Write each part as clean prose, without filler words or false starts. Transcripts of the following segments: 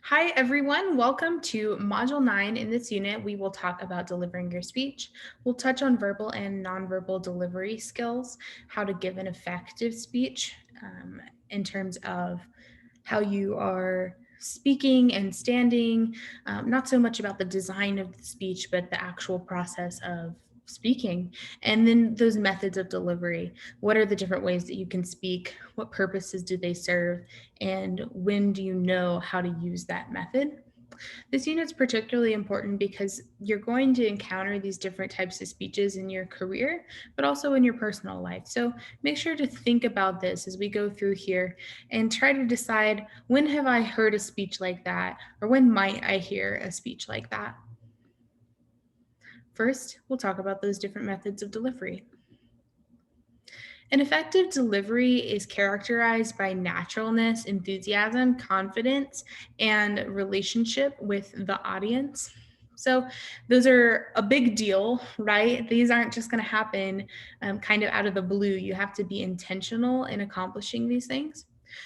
Hi, everyone. Welcome to Module 9. In this unit, we will talk about delivering your speech. We'll touch on verbal and nonverbal delivery skills, how to give an effective speech in terms of how you are speaking and standing, not so much about the design of the speech, but the actual process of speaking. And then those methods of delivery. What are the different ways that you can speak? What purposes do they serve? And when do you know how to use that method? This unit's particularly important because you're going to encounter these different types of speeches in your career, but also in your personal life. So make sure to think about this as we go through here and try to decide, when have I heard a speech like that? Or when might I hear a speech like that? First, we'll talk about those different methods of delivery. An effective delivery is characterized by naturalness, enthusiasm, confidence, and relationship with the audience. So, those are a big deal, right? These aren't just going to happen kind of out of the blue. You have to be intentional in accomplishing these things.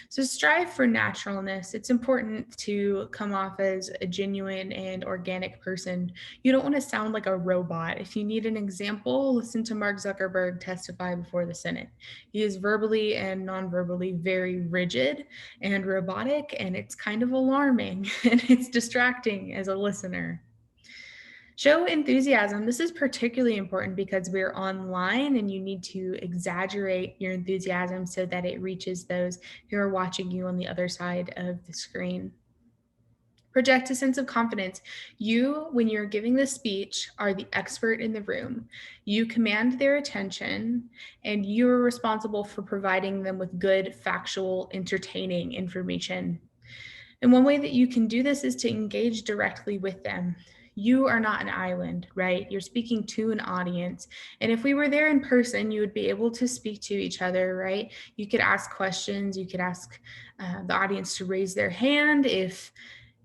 So, strive for naturalness. It's important to come off as a genuine and organic person. You don't want to sound like a robot. If you need an example, listen to Mark Zuckerberg testify before the Senate. He is verbally and non-verbally very rigid and robotic, and it's kind of alarming and it's distracting as a listener. Show enthusiasm. This is particularly important because we're online and you need to exaggerate your enthusiasm so that it reaches those who are watching you on the other side of the screen. Project a sense of confidence. You, when you're giving the speech, are the expert in the room. You command their attention, and you're responsible for providing them with good, factual, entertaining information. And one way that you can do this is to engage directly with them. You are not an island, right? You're speaking to an audience. And if we were there in person, you would be able to speak to each other, right? You could ask questions. You could ask the audience to raise their hand if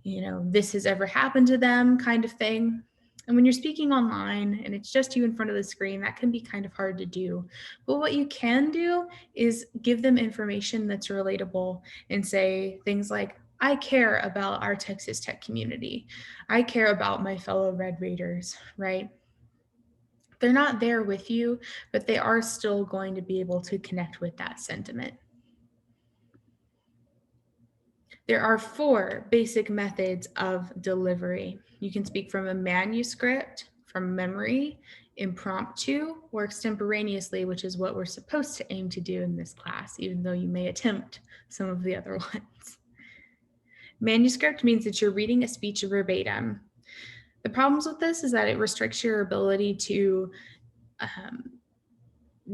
this has ever happened to them, kind of thing. And when you're speaking online and it's just you in front of the screen, that can be kind of hard to do. But what you can do is give them information that's relatable and say things like, I care about our Texas Tech community. I care about my fellow Red Raiders, right? They're not there with you, but they are still going to be able to connect with that sentiment. There are 4 basic methods of delivery. You can speak from a manuscript, from memory, impromptu, or extemporaneously, which is what we're supposed to aim to do in this class, even though you may attempt some of the other ones. Manuscript means that you're reading a speech verbatim. The problems with this is that it restricts your ability to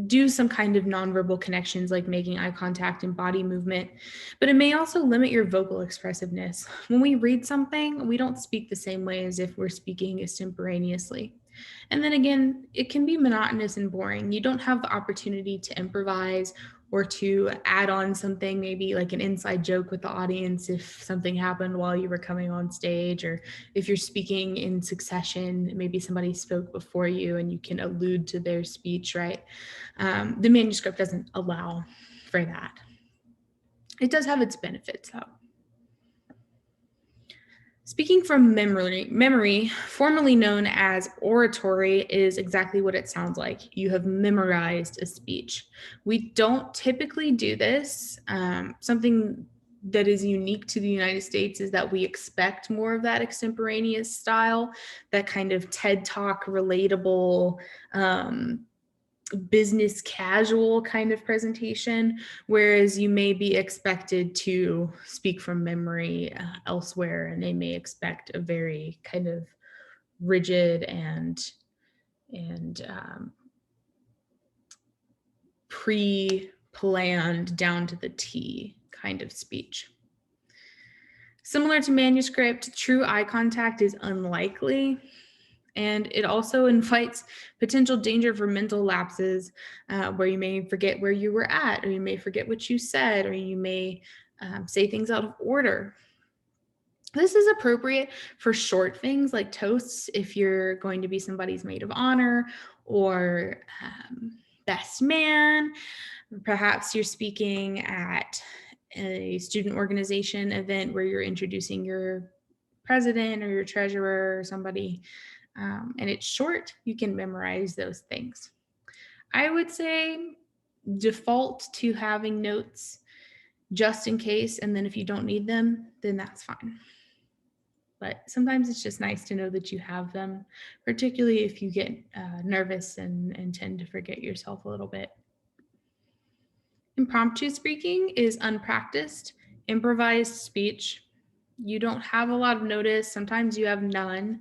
do some kind of nonverbal connections like making eye contact and body movement, but it may also limit your vocal expressiveness. When we read something, we don't speak the same way as if we're speaking extemporaneously. And then again, it can be monotonous and boring. You don't have the opportunity to improvise or to add on something, maybe like an inside joke with the audience if something happened while you were coming on stage, or if you're speaking in succession, maybe somebody spoke before you and you can allude to their speech, right? The manuscript doesn't allow for that. It does have its benefits, though. Speaking from memory, formerly known as oratory, is exactly what it sounds like. You have memorized a speech. We don't typically do this. Something that is unique to the United States is that we expect more of that extemporaneous style, that kind of TED Talk relatable, business casual kind of presentation, whereas you may be expected to speak from memory elsewhere, and they may expect a very kind of rigid and pre-planned down to the T kind of speech. Similar to manuscript, true eye contact is unlikely. And it also invites potential danger for mental lapses, where you may forget where you were at, or you may forget what you said, or you may say things out of order. This is appropriate for short things like toasts if you're going to be somebody's maid of honor or best man. Perhaps you're speaking at a student organization event where you're introducing your president or your treasurer or somebody, and it's short, you can memorize those things. I would say default to having notes just in case, and then if you don't need them, then that's fine. But sometimes it's just nice to know that you have them, particularly if you get nervous and tend to forget yourself a little bit. Impromptu speaking is unpracticed, improvised speech. You don't have a lot of notice. Sometimes you have none,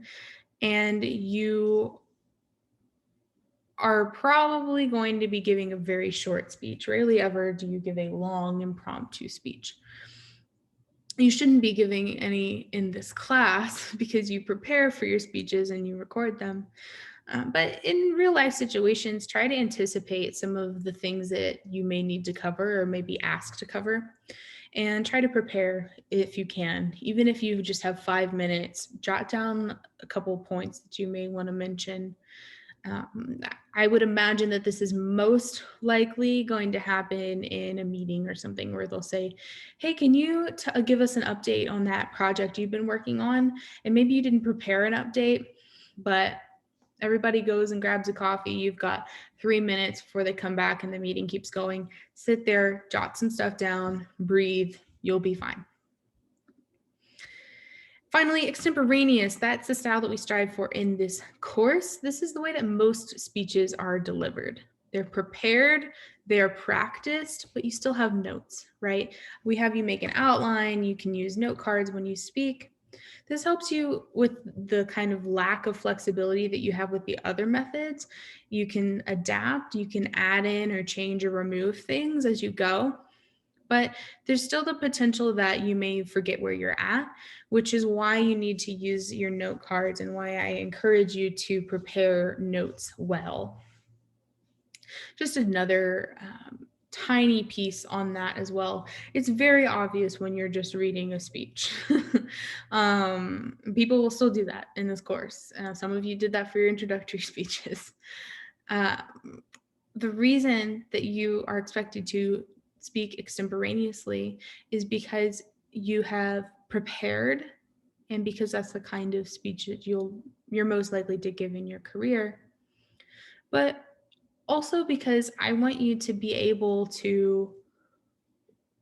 and you are probably going to be giving a very short speech. Rarely ever do you give a long impromptu speech. You shouldn't be giving any in this class because you prepare for your speeches and you record them. But in real life situations, try to anticipate some of the things that you may need to cover or may be asked to cover, and try to prepare if you can. Even if you just have 5 minutes, jot down a couple of points that you may want to mention. I would imagine that this is most likely going to happen in a meeting or something where they'll say, hey, can you give us an update on that project you've been working on? And maybe you didn't prepare an update, but everybody goes and grabs a coffee. You've got 3 minutes before they come back and the meeting keeps going. Sit there, jot some stuff down, breathe, you'll be fine. Finally, extemporaneous, that's the style that we strive for in this course. This is the way that most speeches are delivered. They're prepared, they're practiced, but you still have notes, right? We have you make an outline, you can use note cards when you speak. This helps you with the kind of lack of flexibility that you have with the other methods. You can adapt, you can add in or change or remove things as you go. But there's still the potential that you may forget where you're at, which is why you need to use your note cards and why I encourage you to prepare notes well. Just another tiny piece on that as well. It's very obvious when you're just reading a speech. People will still do that in this course. Some of you did that for your introductory speeches. The reason that you are expected to speak extemporaneously is because you have prepared, and because that's the kind of speech that you're most likely to give in your career. But also because I want you to be able to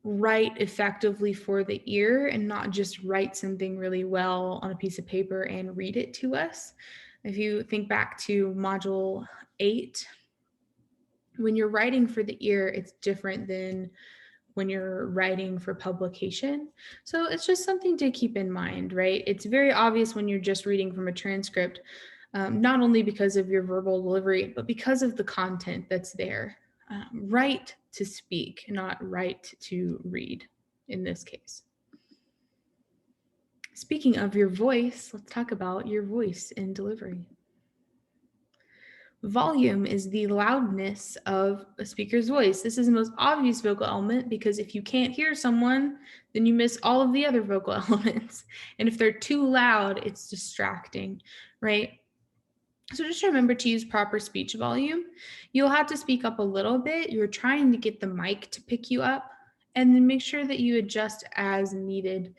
write effectively for the ear and not just write something really well on a piece of paper and read it to us. If you think back to module 8, when you're writing for the ear, it's different than when you're writing for publication. So it's just something to keep in mind, right? It's very obvious when you're just reading from a transcript, not only because of your verbal delivery, but because of the content that's there. Write to speak, not write to read in this case. Speaking of your voice, let's talk about your voice and delivery. Volume is the loudness of a speaker's voice. This is the most obvious vocal element because if you can't hear someone, then you miss all of the other vocal elements. And if they're too loud, it's distracting, right? So just remember to use proper speech volume. You'll have to speak up a little bit. You're trying to get the mic to pick you up, and then make sure that you adjust as needed.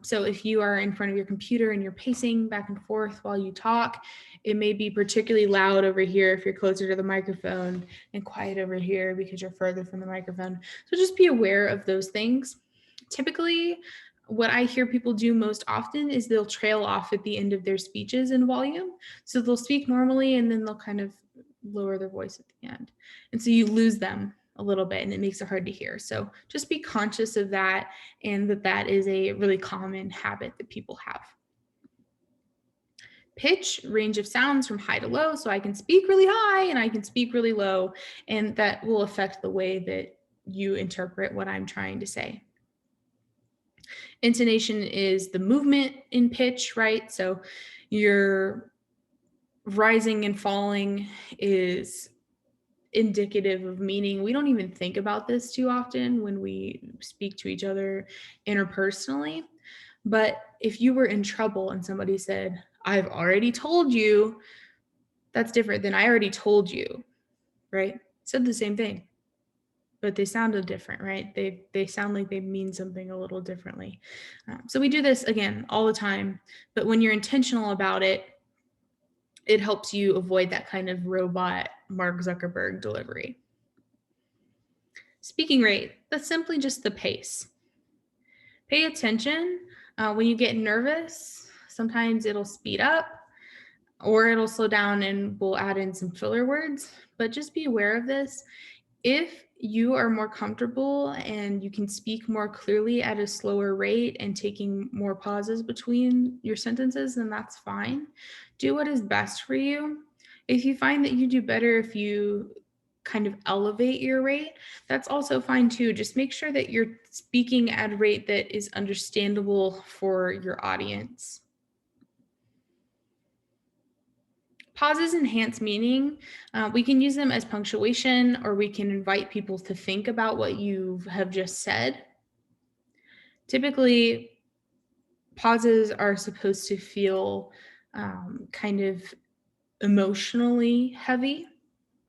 So if you are in front of your computer and you're pacing back and forth while you talk, it may be particularly loud over here if you're closer to the microphone, and quiet over here because you're further from the microphone. So just be aware of those things. Typically, what I hear people do most often is they'll trail off at the end of their speeches in volume. So they'll speak normally and then they'll kind of lower their voice at the end. And so you lose them a little bit and it makes it hard to hear. So just be conscious of that, and that is a really common habit that people have. Pitch, range of sounds from high to low. So I can speak really high and I can speak really low, and that will affect the way that you interpret what I'm trying to say. Intonation is the movement in pitch, right? So your rising and falling is indicative of meaning. We don't even think about this too often when we speak to each other interpersonally. But if you were in trouble and somebody said, I've already told you, that's different than I already told you, right? Said the same thing. but they sounded different, right? They sound like they mean something a little differently. So we do this again all the time, but when you're intentional about it, it helps you avoid that kind of robot Mark Zuckerberg delivery. Speaking rate, that's simply just the pace. Pay attention when you get nervous. Sometimes it'll speed up or it'll slow down and we'll add in some filler words, but just be aware of this. If you are more comfortable and you can speak more clearly at a slower rate and taking more pauses between your sentences, then that's fine. Do what is best for you. If you find that you do better if you kind of elevate your rate, that's also fine too. Just make sure that you're speaking at a rate that is understandable for your audience. Pauses enhance meaning. We can use them as punctuation, or we can invite people to think about what you have just said. Typically, pauses are supposed to feel kind of emotionally heavy,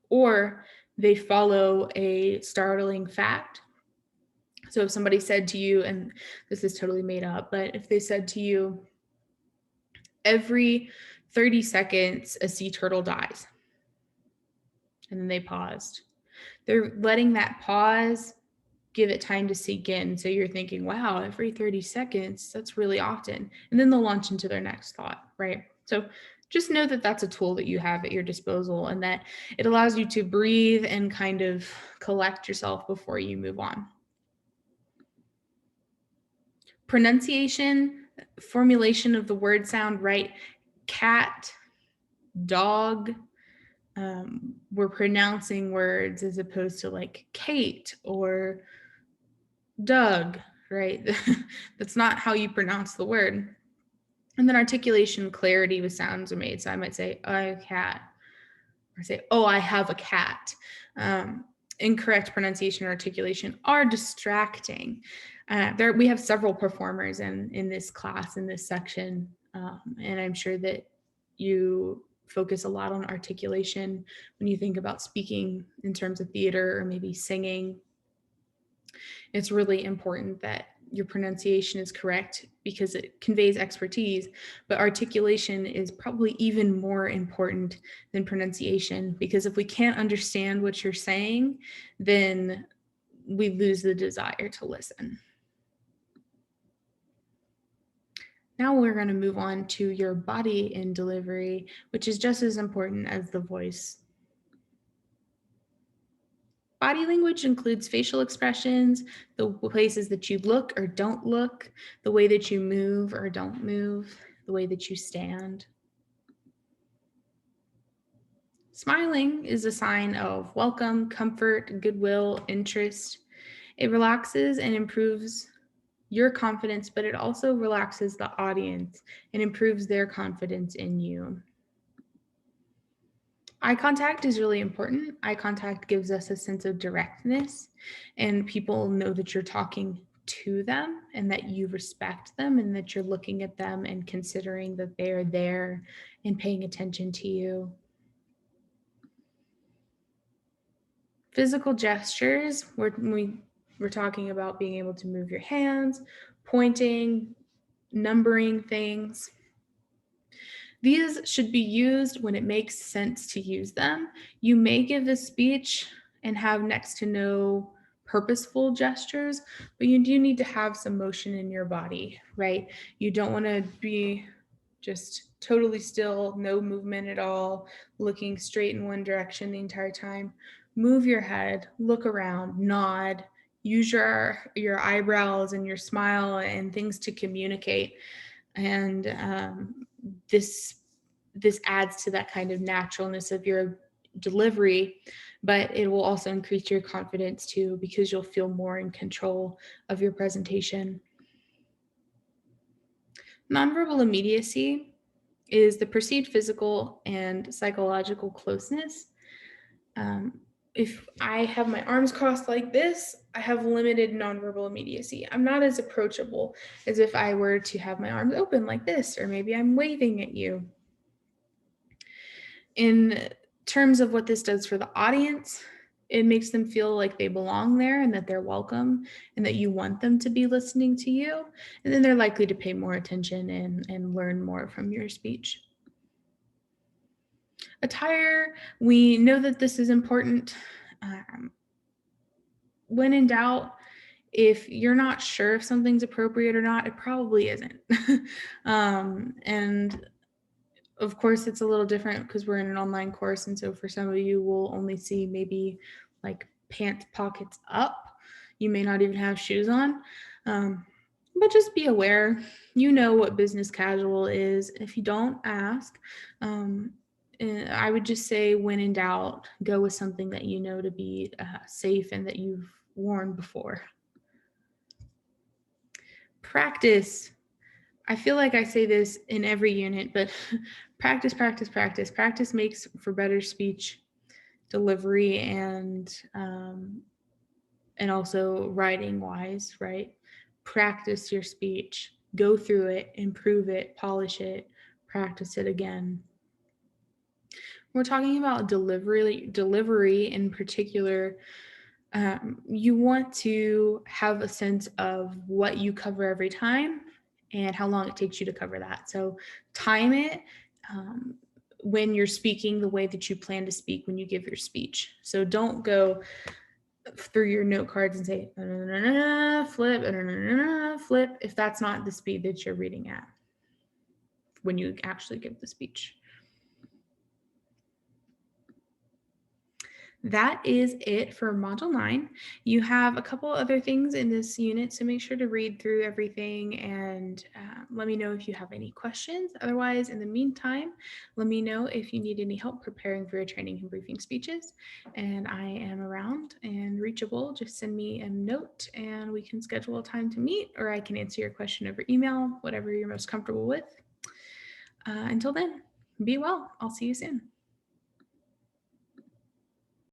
or they follow a startling fact. So if somebody said to you, and this is totally made up, but if they said to you, every 30 seconds, a sea turtle dies, and then they paused. They're letting that pause give it time to sink in. So you're thinking, wow, every 30 seconds, that's really often. And then they'll launch into their next thought, right? So just know that that's a tool that you have at your disposal and that it allows you to breathe and kind of collect yourself before you move on. Pronunciation, formulation of the word sound, right? Cat, dog. We're pronouncing words as opposed to like Kate or Doug, right? That's not how you pronounce the word. And then articulation, clarity with sounds are made. So I might say, I have a cat, or say, oh, I have a cat. Incorrect pronunciation or articulation are distracting. We have several performers in this class, in this section, and I'm sure that you focus a lot on articulation when you think about speaking in terms of theater or maybe singing. It's really important that your pronunciation is correct because it conveys expertise, but articulation is probably even more important than pronunciation, because if we can't understand what you're saying, then we lose the desire to listen. Now we're going to move on to your body in delivery, which is just as important as the voice. Body language includes facial expressions, the places that you look or don't look, the way that you move or don't move, the way that you stand. Smiling is a sign of welcome, comfort, goodwill, interest. It relaxes and improves your confidence, but it also relaxes the audience and improves their confidence in you. Eye contact is really important. Eye contact gives us a sense of directness, and people know that you're talking to them and that you respect them and that you're looking at them and considering that they are there and paying attention to you. Physical gestures, we're talking about being able to move your hands, pointing, numbering things. These should be used when it makes sense to use them. You may give a speech and have next to no purposeful gestures, but you do need to have some motion in your body, right? You don't want to be just totally still, no movement at all, looking straight in one direction the entire time. Move your head, look around, nod, use your eyebrows and your smile and things to communicate. And this adds to that kind of naturalness of your delivery, but it will also increase your confidence too, because you'll feel more in control of your presentation. Nonverbal immediacy is the perceived physical and psychological closeness. If I have my arms crossed like this, I have limited nonverbal immediacy. I'm not as approachable as if I were to have my arms open like this, or maybe I'm waving at you. In terms of what this does for the audience, It makes them feel like they belong there and that they're welcome and that you want them to be listening to you. And then they're likely to pay more attention and learn more from your speech. Attire, we know that this is important. When in doubt, if you're not sure if something's appropriate or not, it probably isn't. And of course, it's a little different because we're in an online course. And so for some of you, we'll only see maybe like pants pockets up. You may not even have shoes on. But just be aware, you know what business casual is. If you don't, ask. I would just say, when in doubt, go with something that you know to be safe and that you've worn before. Practice. I feel like I say this in every unit, but practice, practice, practice. Practice makes for better speech delivery and also writing wise, right? Practice your speech, go through it, improve it, polish it, practice it again. We're talking about delivery in particular. You want to have a sense of what you cover every time and how long it takes you to cover that. So time it when you're speaking the way that you plan to speak when you give your speech. So don't go through your note cards and say flip, flip, if that's not the speed that you're reading at when you actually give the speech. That is it for Module 9. You have a couple other things in this unit, so make sure to read through everything and let me know if you have any questions. Otherwise, in the meantime, let me know if you need any help preparing for your training and briefing speeches. And I am around and reachable. Just send me a note and we can schedule a time to meet, or I can answer your question over email, whatever you're most comfortable with. Until then, be well. I'll see you soon.